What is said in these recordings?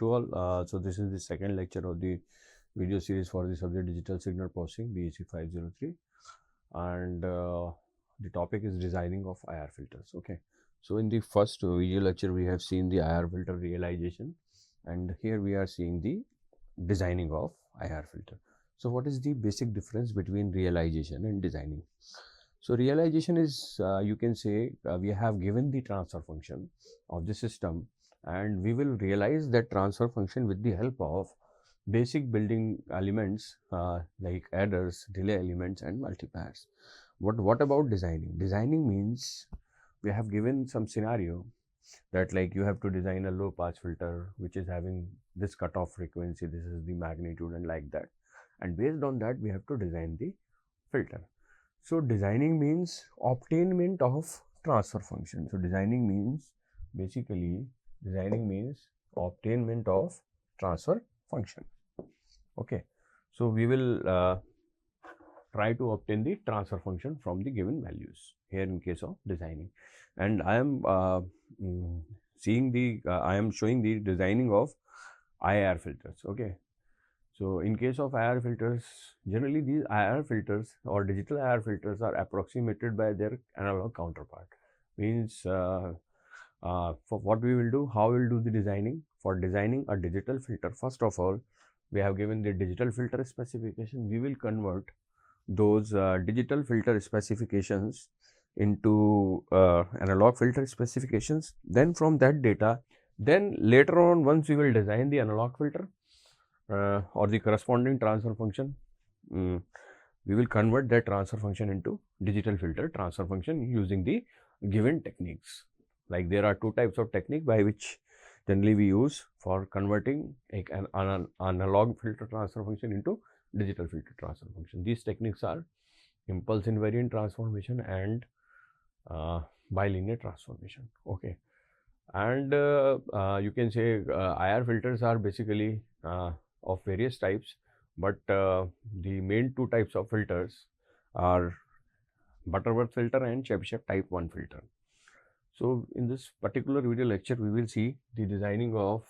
to all. So this is the second lecture of the video series for the subject Digital Signal Processing BSc 503, and the topic is designing of IIR filters. Okay, so in the first video lecture we have seen the IIR filter realization, and here we are seeing the designing of IIR filter. So what is the basic difference between realization and designing? So realization is, you can say, we have given the transfer function of the system, and we will realize that transfer function with the help of basic building elements like adders, delay elements and multipliers. What about designing? Designing means we have given some scenario that, like, you have to design a low pass filter which is having this cutoff frequency, this is the magnitude and like that, and based on that we have to design the filter. So designing means obtainment of transfer function. So designing means basically obtainment of transfer function. Okay, so we will try to obtain the transfer function from the given values here in case of designing, and I am showing the designing of IIR filters. Okay, so in case of IIR filters, generally these IIR filters or digital IIR filters are approximated by their analog counterpart. Means for what we will do, how we will do the designing. For designing a digital filter, first of all, we have given the digital filter specification. We will convert those digital filter specifications into analog filter specifications. Then from that data, then later on, once we will design the analog filter or the corresponding transfer function, we will convert that transfer function into digital filter transfer function using the given techniques. Like, there are two types of technique by which generally we use for converting an analog filter transfer function into digital filter transfer function. These techniques are impulse invariant transformation and bilinear transformation. Okay, and you can say IIR filters are basically of various types, but the main two types of filters are Butterworth filter and Chebyshev type 1 filter. So in this particular video lecture, we will see the designing of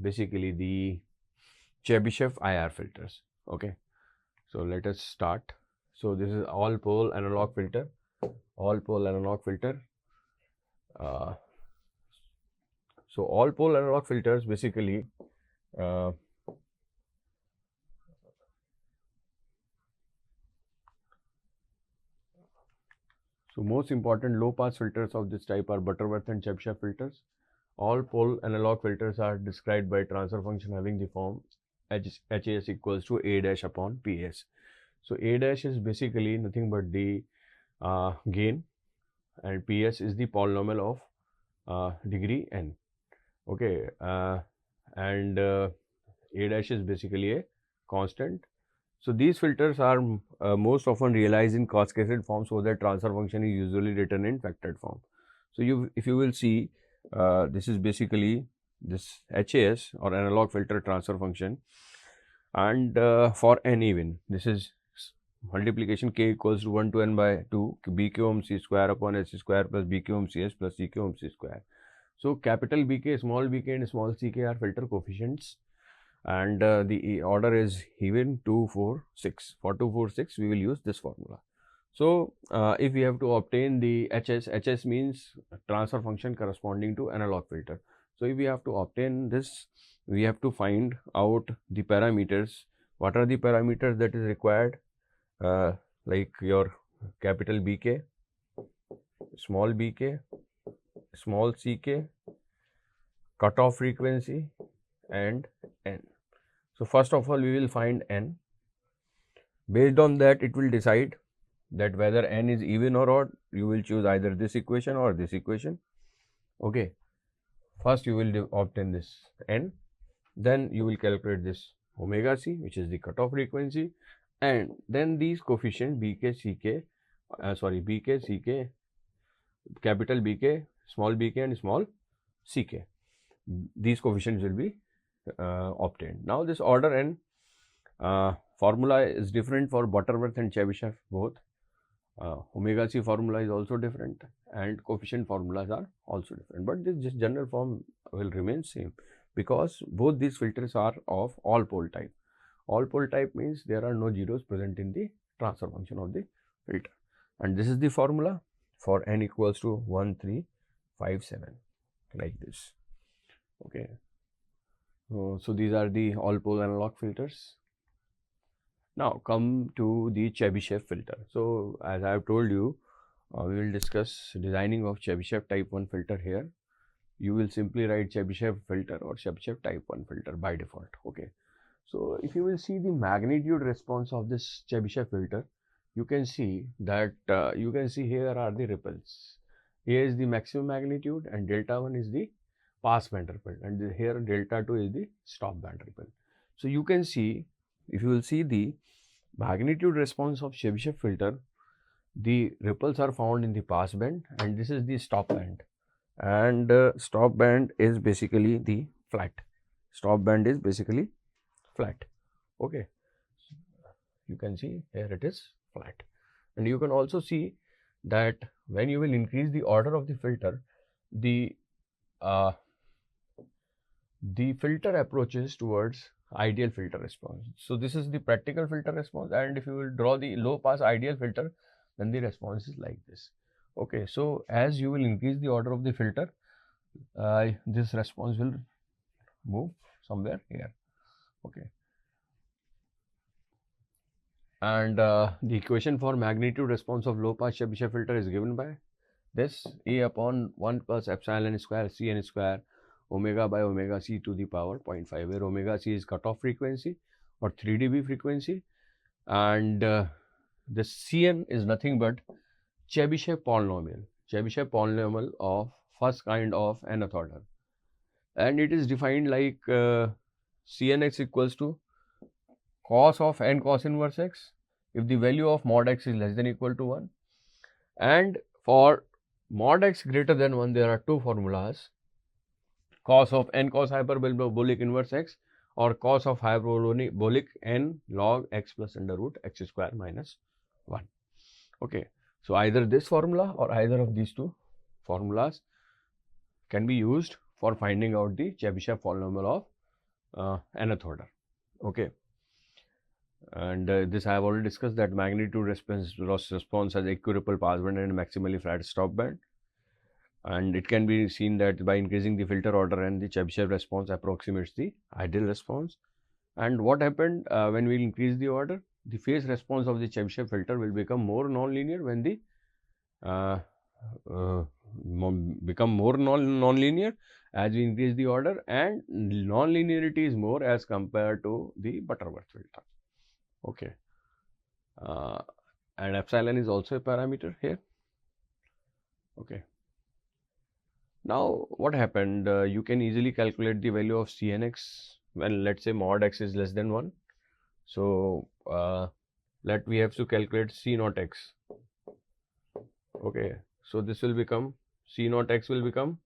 basically the Chebyshev IIR filters. Okay, so let us start. So this is all pole analog filter, so all pole analog filters basically so most important low pass filters of this type are Butterworth and Chebyshev filters. All pole analog filters are described by transfer function having the form HAS equals to A dash upon PS. So A dash is basically nothing but the gain, and PS is the polynomial of degree n. Okay, and A dash is basically a constant. So these filters are most often realized in cascaded form, so that transfer function is usually written in factored form. So if you will see, this is basically this HAS or analog filter transfer function, and for n even, this is multiplication k equals to 1 to n by 2 bk ohm c square upon s square plus bk ohm cs plus ck ohm c square. So capital BK, small bk and small ck are filter coefficients, and the order is even 2, 4, 6. For 2, 4, 6 we will use this formula. So if we have to obtain the HS means transfer function corresponding to analog filter. So if we have to obtain this, we have to find out the parameters. What are the parameters that is required? Like your capital BK, small bk, small ck, cutoff frequency and n. So first of all, we will find n. Based on that, it will decide that whether n is even or odd. You will choose either this equation or this equation. Okay, first you will obtain this n, then you will calculate this omega c, which is the cutoff frequency, and then these coefficients BK, CK, BK, CK, capital BK, small bk and small ck. These coefficients will be obtained. Now this order n formula is different for Butterworth and Chebyshev both. Omega C formula is also different and coefficient formulas are also different, but this just general form will remain same because both these filters are of all pole type. All pole type means there are no zeros present in the transfer function of the filter, and this is the formula for n equals to 1, 3, 5, 7 like this. Okay, so these are the all pole analog filters. Now come to the Chebyshev filter. So as I have told you, we will discuss designing of Chebyshev type 1 filter here. You will simply write Chebyshev filter or Chebyshev type 1 filter by default. Okay. So if you will see the magnitude response of this Chebyshev filter, you can see that here are the ripples. Here is the maximum magnitude and delta 1 is the pass band ripple, and here delta 2 is the stop band ripple. So you can see, if you will see the magnitude response of Chebyshev filter, the ripples are found in the pass band and this is the stop band, and stop band is basically the flat. Stop band is basically flat. Okay, you can see here it is flat, and you can also see that when you will increase the order of the filter, the filter approaches towards ideal filter response. So this is the practical filter response, and if you will draw the low pass ideal filter, then the response is like this. Okay, so as you will increase the order of the filter, this response will move somewhere here. Okay, and the equation for magnitude response of low pass Chebyshev filter is given by this: A upon 1 plus epsilon square Cn square omega by omega c to the power 0.5, where omega c is cutoff frequency or 3 dB frequency, and the Cn is nothing but Chebyshev polynomial of first kind of nth order, and it is defined like Cnx equals to cos of n cos inverse x if the value of mod x is less than equal to 1, and for mod x greater than 1 there are two formulas: cos of n cos hyperbolic inverse x or cos of hyperbolic n log x plus under root x square minus 1. Okay, so either this formula or either of these two formulas can be used for finding out the Chebyshev polynomial of nth order. Okay, and this I have already discussed, that magnitude response has equiripple passband and maximally flat stop band, and it can be seen that by increasing the filter order and the Chebyshev response approximates the ideal response. And what happened when we increase the order? The phase response of the Chebyshev filter will become more nonlinear when the nonlinear as we increase the order, and nonlinearity is more as compared to the Butterworth filter. Okay, and epsilon is also a parameter here. Okay, now what happened? You can easily calculate the value of Cnx when, let's say, mod x is less than 1. So we have to calculate C naught x. Okay, so this will become C naught x will become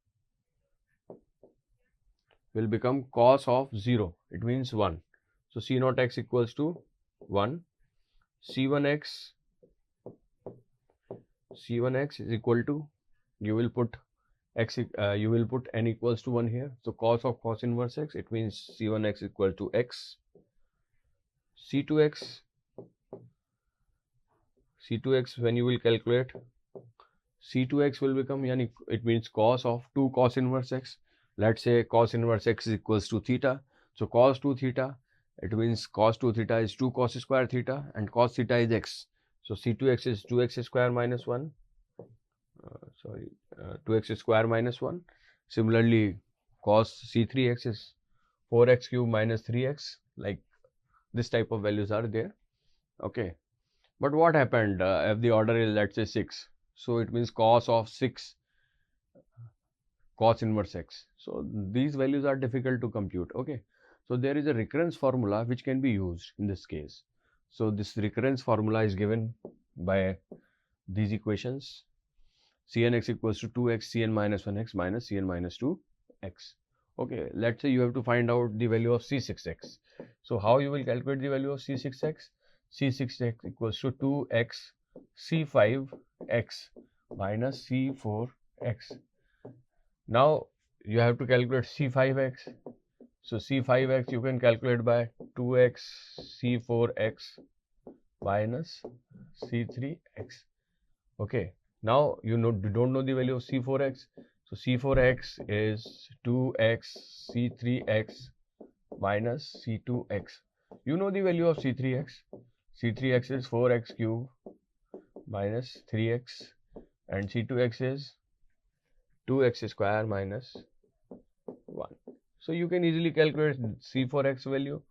cos of 0. It means 1. So C naught x equals to 1. C1x is equal to, you will put x, you will put n equals to 1 here. So cos of cos inverse x, it means C1x equal to x. C2x when you will calculate, C2x will become, it means cos of 2 cos inverse x. Let's say cos inverse x is equals to theta. So cos 2 theta, it means cos 2 theta is 2 cos square theta, and cos theta is x. So C2x is 2x square minus 1. 2x square minus 1. Similarly, cos C3x is 4x cube minus 3x. Like this type of values are there. Okay, but what happened if the order is, let's say, 6? So it means cos of 6 cos inverse x. So these values are difficult to compute. Okay, so there is a recurrence formula which can be used in this case. So this recurrence formula is given by these equations: Cnx equals to 2x Cn minus 1x minus Cn minus 2x. Okay, let's say you have to find out the value of C6x. So how you will calculate the value of C6x? C6x equals to 2x C5x minus C4x. Now you have to calculate C5x. So C5x you can calculate by 2x C4x minus C3x. Okay. Now you don't know the value of C4x. So C4x is 2x C3x minus C2x. You know the value of C3x. C3x is 4x cube minus 3x, and C2x is 2x square minus 1. So you can easily calculate C4x value.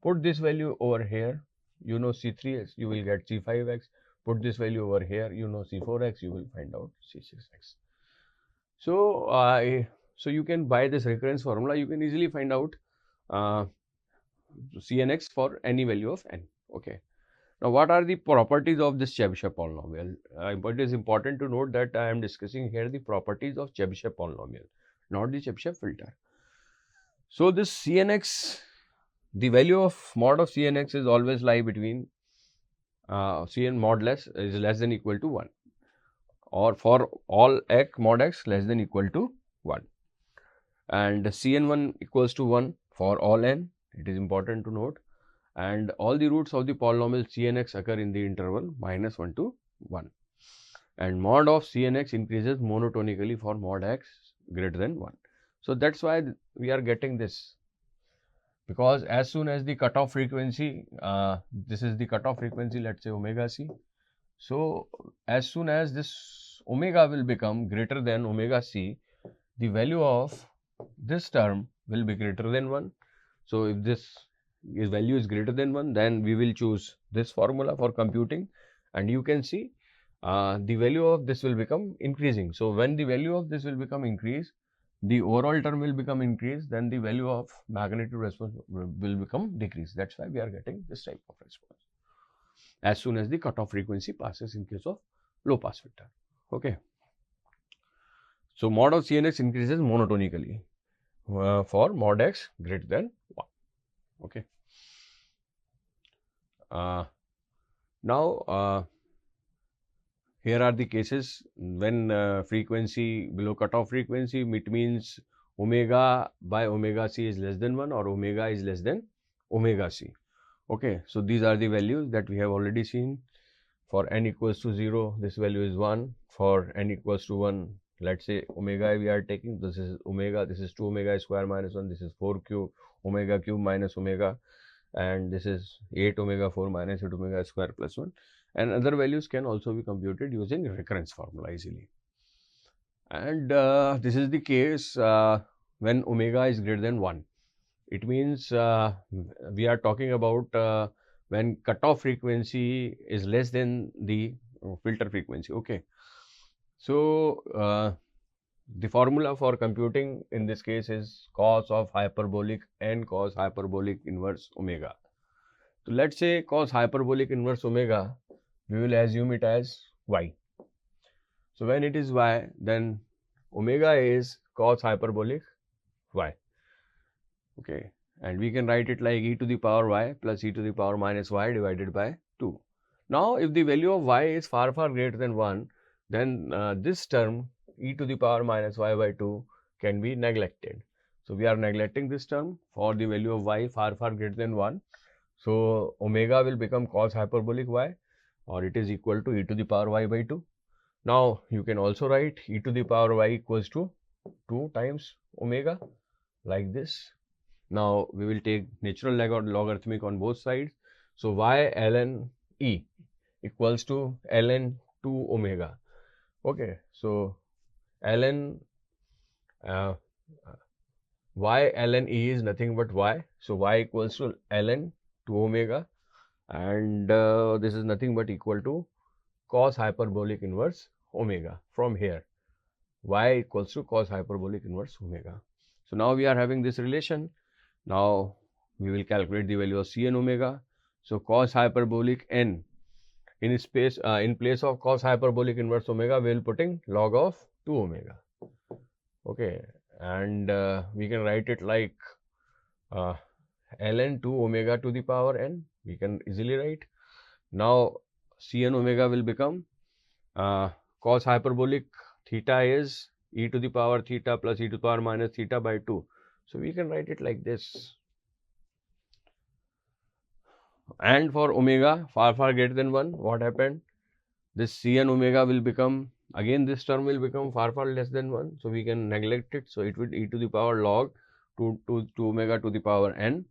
Put this value over here. You know C3x, you will get C5x. Put this value over here. You know C4x, you will find out C6x. So you can, by this recurrence formula, you can easily find out Cnx for any value of n. Okay. Now, what are the properties of this Chebyshev polynomial? It is important to note that I am discussing here the properties of Chebyshev polynomial, not the Chebyshev filter. So, this Cnx, the value of mod of Cnx is always lie between Cn mod less is less than equal to 1, or for all x mod x less than equal to 1, and Cn1 equals to 1 for all n. It is important to note. And all the roots of the polynomial Cnx occur in the interval -1 to 1, and mod of Cnx increases monotonically for mod x greater than 1. So that's why we are getting this, because as soon as the cutoff frequency, this is the cutoff frequency, let's say omega c. So as soon as this omega will become greater than omega c, the value of this term will be greater than 1. So if this value is greater than 1, then we will choose this formula for computing, and you can see the value of this will become increasing. So when the value of this will become increased, the overall term will become increased, then the value of magnitude response will become decreased. That's why we are getting this type of response as soon as the cutoff frequency passes in case of low pass filter. Okay. So mod of Cnx increases monotonically for mod x greater than 1. Okay. Now here are the cases when frequency below cutoff frequency, it means omega by omega c is less than 1 or omega is less than omega c. Okay, so these are the values that we have already seen. For n equals to 0, this value is 1. For n equals to 1, let's say omega we are taking, this is omega, this is 2 omega square minus 1, this is 4 cube omega cube minus omega, and this is 8 omega 4 minus 8 omega square plus 1, and other values can also be computed using recurrence formula easily. And this is the case when omega is greater than 1. It means we are talking about when cutoff frequency is less than the filter frequency. Okay. So the formula for computing in this case is cos of hyperbolic n cos hyperbolic inverse omega. So let's say cos hyperbolic inverse omega, we will assume it as y. So when it is y, then omega is cos hyperbolic y. Okay, and we can write it like e to the power y plus e to the power minus y divided by 2. Now if the value of y is far greater than 1, then this term e to the power minus y by 2 can be neglected. So we are neglecting this term for the value of y far greater than 1. So omega will become cos hyperbolic y, or it is equal to e to the power y by 2. Now you can also write e to the power y equals to 2 times omega like this. Now we will take natural logarithmic on both sides. So y ln e equals to ln 2 omega. Okay, so ln y ln e is nothing but y. So y equals to ln 2 omega, and this is nothing but equal to cos hyperbolic inverse omega. From here, y equals to cos hyperbolic inverse omega. So now we are having this relation. Now we will calculate the value of Cn omega. So cos hyperbolic n in place of cos hyperbolic inverse omega, we will putting log of 2 omega. Okay, and we can write it like ln 2 omega to the power n. We can easily write. Now Cn omega will become cos hyperbolic theta is e to the power theta plus e to the power minus theta by 2. So we can write it like this. And for omega far greater than 1, what happened? This Cn omega will become, again this term will become far less than 1. So we can neglect it. So it will e to the power log 2 omega to the power n.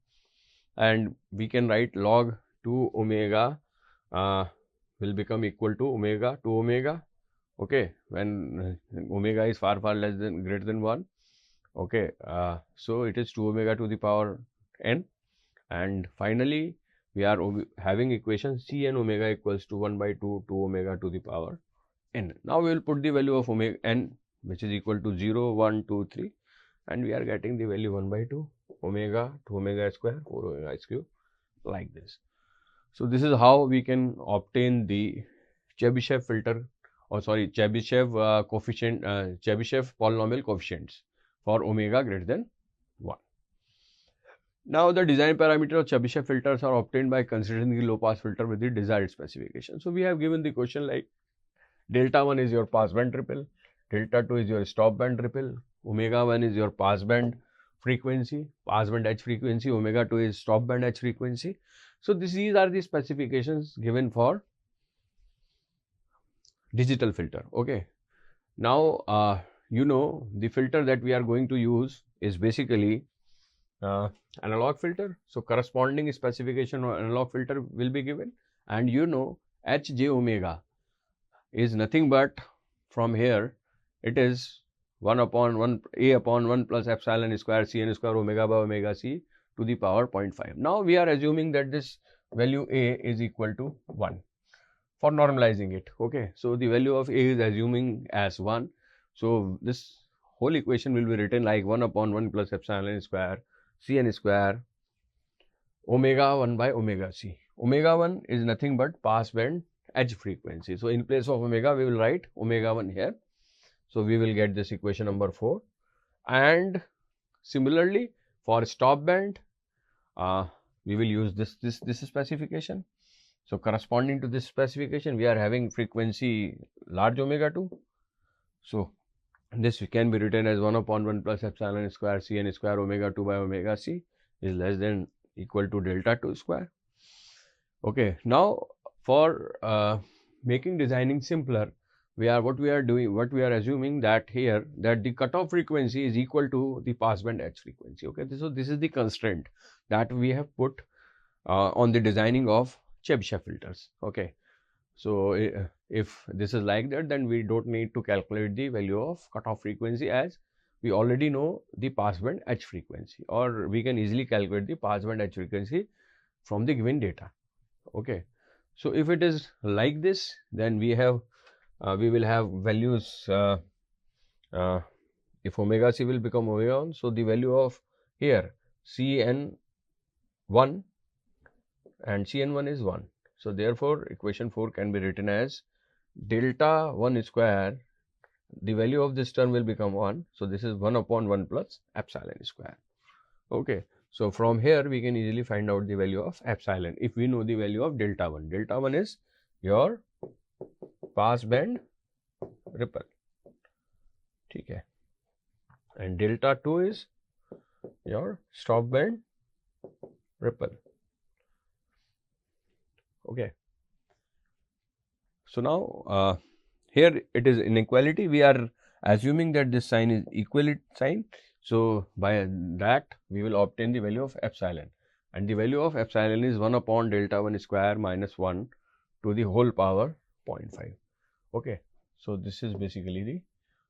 And we can write log 2 omega will become equal to omega 2 omega. Okay, when omega is far less than greater than 1. Okay, so it is 2 omega to the power n. And finally, we are having equation Cn omega equals to 1 by 2 omega to the power n. Now we will put the value of omega n, which is equal to 0, 1, 2, 3, and we are getting the value 1 by 2 omega 2 omega square 4 omega cube, like this. So this is how we can obtain the Chebyshev filter, or sorry, Chebyshev coefficient, Chebyshev polynomial coefficients for omega greater than 1. Now the design parameter of Chebyshev filters are obtained by considering the low pass filter with the desired specification. So we have given the question like delta 1 is your pass band ripple, delta 2 is your stop band ripple, omega 1 is your pass band frequency, pass band H frequency, omega 2 is stop band H frequency. So these are the specifications given for digital filter. Okay. Now you know the filter that we are going to use is basically analog filter. So corresponding specification of analog filter will be given, and you know Hj omega is nothing but, from here it is 1 upon 1 a upon 1 plus epsilon square Cn square omega by omega c to the power 0.5. Now we are assuming that this value a is equal to 1 for normalizing it. Okay, so the value of a is assuming as 1. So this whole equation will be written like 1 upon 1 plus epsilon square Cn square omega 1 by omega c. Omega 1 is nothing but pass band H frequency. So in place of omega, we will write omega 1 here. So we will get this equation number 4. And similarly for stop band, we will use this specification. So corresponding to this specification, we are having frequency large omega 2. So this can be written as 1 upon 1 plus epsilon square Cn square omega 2 by omega c is less than equal to delta 2 square. Okay, now for making designing simpler, what we are assuming that here that the cutoff frequency is equal to the passband H frequency. Okay, so this is the constraint that we have put on the designing of Chebyshev filters. Okay, so if this is like that, then we don't need to calculate the value of cutoff frequency, as we already know the passband H frequency, or we can easily calculate the passband H frequency from the given data. Okay, so if it is like this, then we will have values, if omega c will become omega 1, so the value of here Cn 1 and Cn1 is 1. So therefore equation 4 can be written as delta 1 square, the value of this term will become 1. So this is 1 upon 1 plus epsilon square. Okay, so from here we can easily find out the value of epsilon if we know the value of delta 1. Delta 1 is your pass band ripple. Okay, and delta 2 is your stop band ripple. Okay, so now here it is inequality. We are assuming that this sign is equality sign. So by that we will obtain the value of epsilon, and the value of epsilon is 1 upon delta 1 square minus 1 to the whole power 0.5. Okay, so this is basically the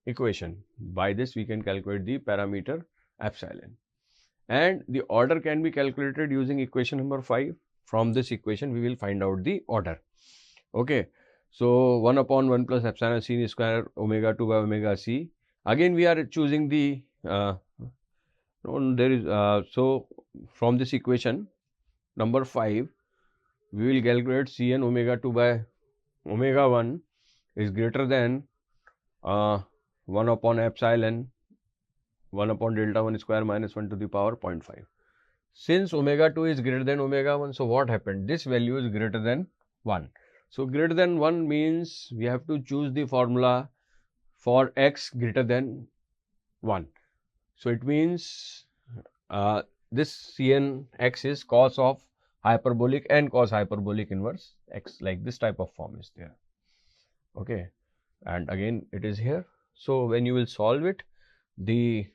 equation. By this we can calculate the parameter epsilon, and the order can be calculated using equation number 5. From this equation we will find out the order. Okay, so 1 upon 1 plus epsilon c square omega 2 by omega c. Again we are choosing the so from this equation number 5 we will calculate Cn omega 2 by omega 1 is greater than 1 upon epsilon 1 upon delta 1 square minus 1 to the power 0.5. Since omega 2 is greater than omega 1, so what happened? This value is greater than 1. So greater than 1 means we have to choose the formula for x greater than 1. So it means this Cn x is cos of hyperbolic and cos hyperbolic inverse x, like this type of form is there. Okay, and again it is here. So when you will solve it, the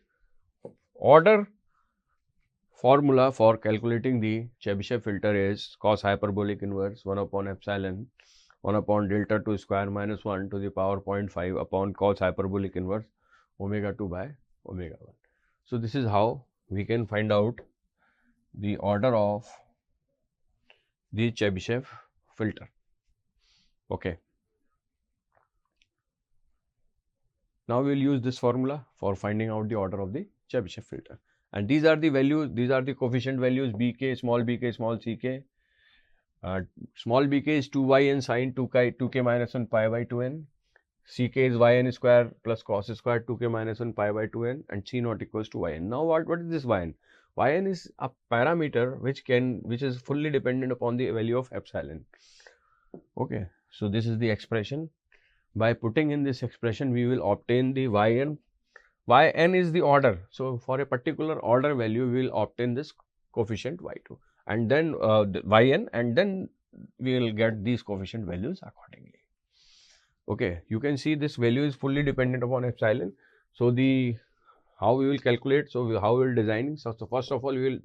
order formula for calculating the Chebyshev filter is cos hyperbolic inverse 1 upon epsilon 1 upon delta 2 square minus 1 to the power 0.5 upon cos hyperbolic inverse omega 2 by omega 1. So this is how we can find out the order of the Chebyshev filter. Okay. Now we will use this formula for finding out the order of the Chebyshev filter. And these are the values, these are the coefficient values bk, small ck. Small bk is 2yn sine 2k minus 1 pi by 2n. Ck is yn square plus cos square 2k minus 1 pi by 2n, and c naught equals to yn. Now what is this yn? Yn is a parameter which is fully dependent upon the value of epsilon. Okay, so this is the expression. By putting in this expression, we will obtain the yn. Yn is the order. So for a particular order value, we will obtain this coefficient y2, and then the yn, and then we will get these coefficient values accordingly. Okay, you can see this value is fully dependent upon epsilon. So how we will calculate? So how we will design? So first of all, we will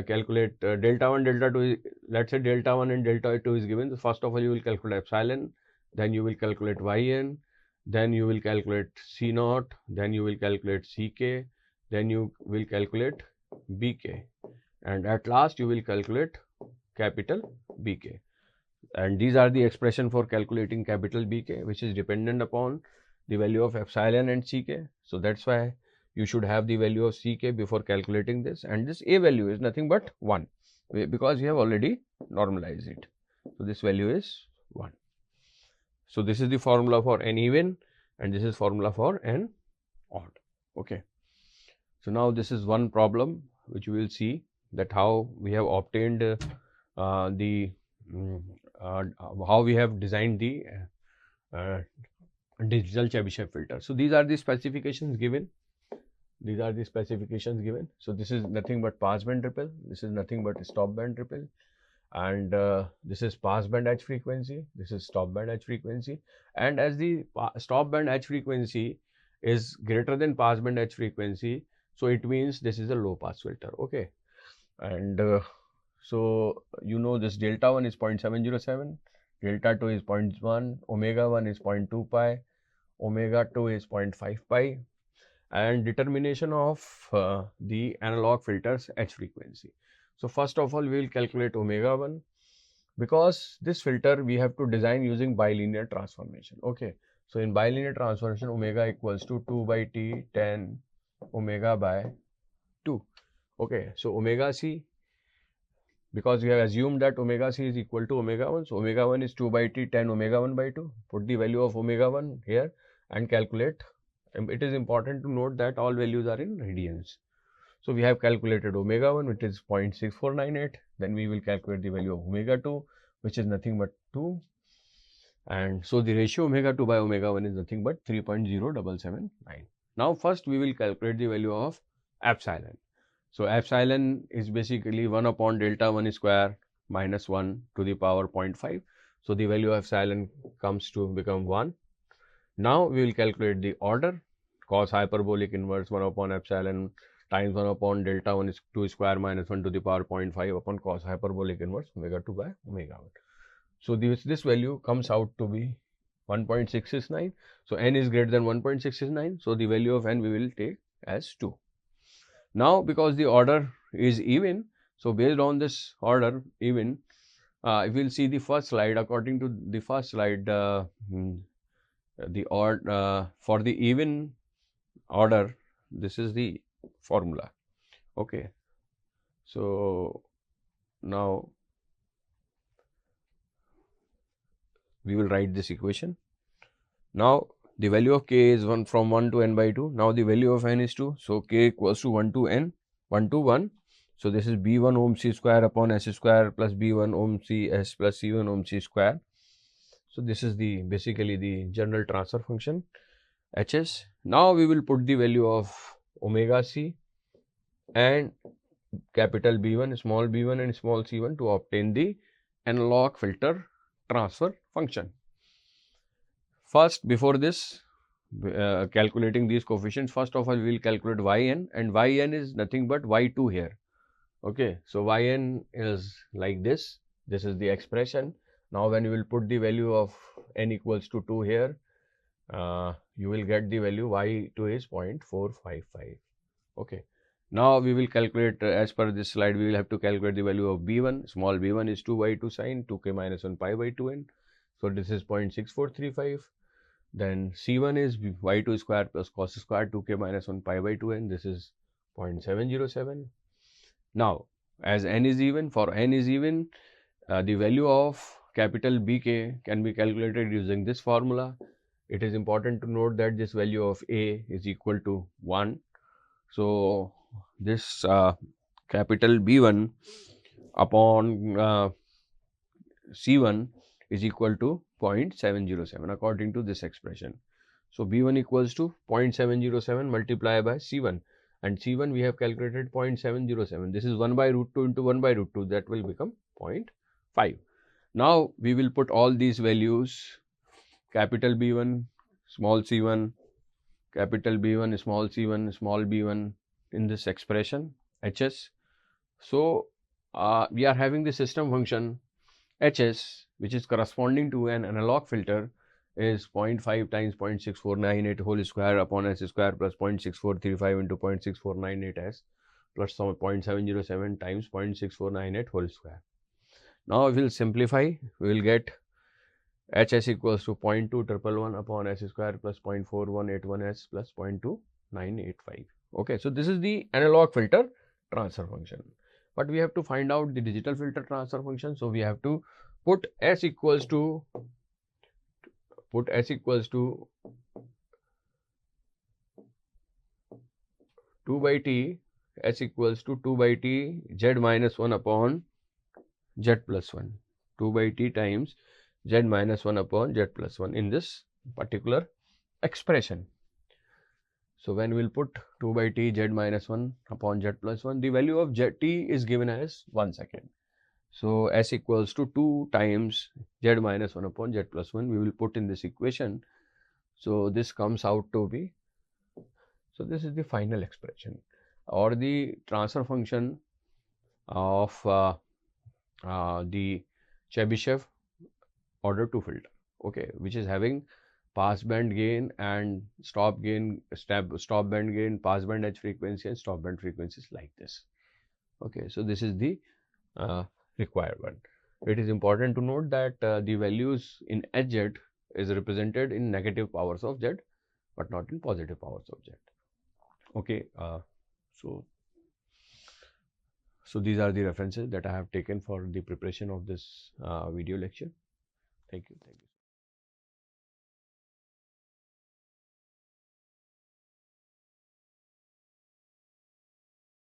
calculate delta 1, delta 2. Let's say delta 1 and delta 2 is given. So first of all, you will calculate epsilon. Then you will calculate yn. Then you will calculate c naught. Then you will calculate ck. Then you will calculate bk. And at last, you will calculate capital bk. And these are the expression for calculating capital bk, which is dependent upon the value of epsilon and ck. So that's why you should have the value of ck before calculating this. And this a value is nothing but 1, because we have already normalized it. So this value is 1. So this is the formula for n even, and this is formula for n odd. Okay. So now this is one problem which we will see, that how we have obtained how we have designed the digital Chebyshev filter. So these are the specifications given. These are the specifications given. So this is nothing but passband ripple. This is nothing but stop band ripple. And this is passband H frequency. This is stop band H frequency. And as the stop band H frequency is greater than passband H frequency, so it means this is a low pass filter. Okay. And so you know this delta 1 is 0.707, delta 2 is 0.1, omega 1 is 0.2 pi, omega 2 is 0.5 pi, and determination of the analog filters H frequency. So first of all, we will calculate omega 1, because this filter we have to design using bilinear transformation. Okay. So in bilinear transformation, omega equals to 2 by t 10 omega by 2. Okay. So omega c, because we have assumed that omega c is equal to omega 1. So omega 1 is 2 by t 10 omega 1 by 2. Put the value of omega 1 here and calculate. It is important to note that all values are in radians. So we have calculated omega 1, which is 0.6498. Then we will calculate the value of omega 2, which is nothing but 2. And so the ratio omega 2 by omega 1 is nothing but 3.0779. Now first we will calculate the value of epsilon. So epsilon is basically 1 upon delta 1 square minus 1 to the power 0.5. So the value of epsilon comes to become 1. Now we will calculate the order. Cos hyperbolic inverse 1 upon epsilon times 1 upon delta 1 is 2 square minus 1 to the power 0.5 upon cos hyperbolic inverse omega 2 by omega 1. So this value comes out to be 1.669. So n is greater than 1.669. So the value of n we will take as 2. Now because the order is even, so based on this order even, if we will see the first slide, according to the first slide, the order for the even order, this is the formula. Okay. So now we will write this equation. Now the value of k is 1 from 1 to n by 2. Now the value of n is 2. So k equals to 1 to n, 1 to 1. So this is b1 ohm c square upon s square plus b1 ohm c s plus c1 ohm c square. So this is the basically the general transfer function Hs. Now we will put the value of omega c and capital B1, small b1 and small c1 to obtain the analog filter transfer function. First, before this, calculating these coefficients, first of all we will calculate yn, and yn is nothing but y2 here. Okay, so yn is like this. This is the expression. Now when you will put the value of n equals to 2 here, you will get the value y2 is 0.455. Okay. Now we will calculate as per this slide, we will have to calculate the value of b1. Small b1 is 2y2 sine 2k minus 1 pi by 2n. So this is 0.6435. Then c1 is y2 square plus cos square 2k minus 1 pi by 2n. This is 0.707. Now as n is even, for n is even, the value of capital Bk can be calculated using this formula. It is important to note that this value of a is equal to 1. So this capital B1 upon C1 is equal to 0.707 according to this expression. So B1 equals to 0.707 multiplied by C1, and C1 we have calculated 0.707. This is 1 by root 2 into 1 by root 2, that will become 0.5. Now we will put all these values, capital B1, small c1, capital B1, small c1, small b1 in this expression Hs. So we are having the system function Hs, which is corresponding to an analog filter, is 0.5 times 0.6498 whole square upon s square plus 0.6435 into 0.6498s plus 0.707 times 0.6498 whole square. Now we will simplify, we will get Hs equals to 0.2111 upon s square plus 0.4181s plus 0.2985. Okay, so this is the analog filter transfer function. But we have to find out the digital filter transfer function. So we have to put s equals to 2 by t, s equals to 2 by t z minus 1 upon z plus 1, 2 by t times z minus 1 upon z plus 1 in this particular expression. So when we will put 2 by t z minus 1 upon z plus 1, the value of t is given as 1 second. So s equals to 2 times z minus 1 upon z plus 1, we will put in this equation. So this comes out to be, so this is the final expression or the transfer function of the Chebyshev order 2 filter, okay, which is having pass band gain and stop band gain, pass band edge frequency and stop band frequencies like this. Okay, so this is the required one. It is important to note that the values in Hz is represented in negative powers of Z but not in positive powers of Z. Okay, so these are the references that I have taken for the preparation of this video lecture. Thank you.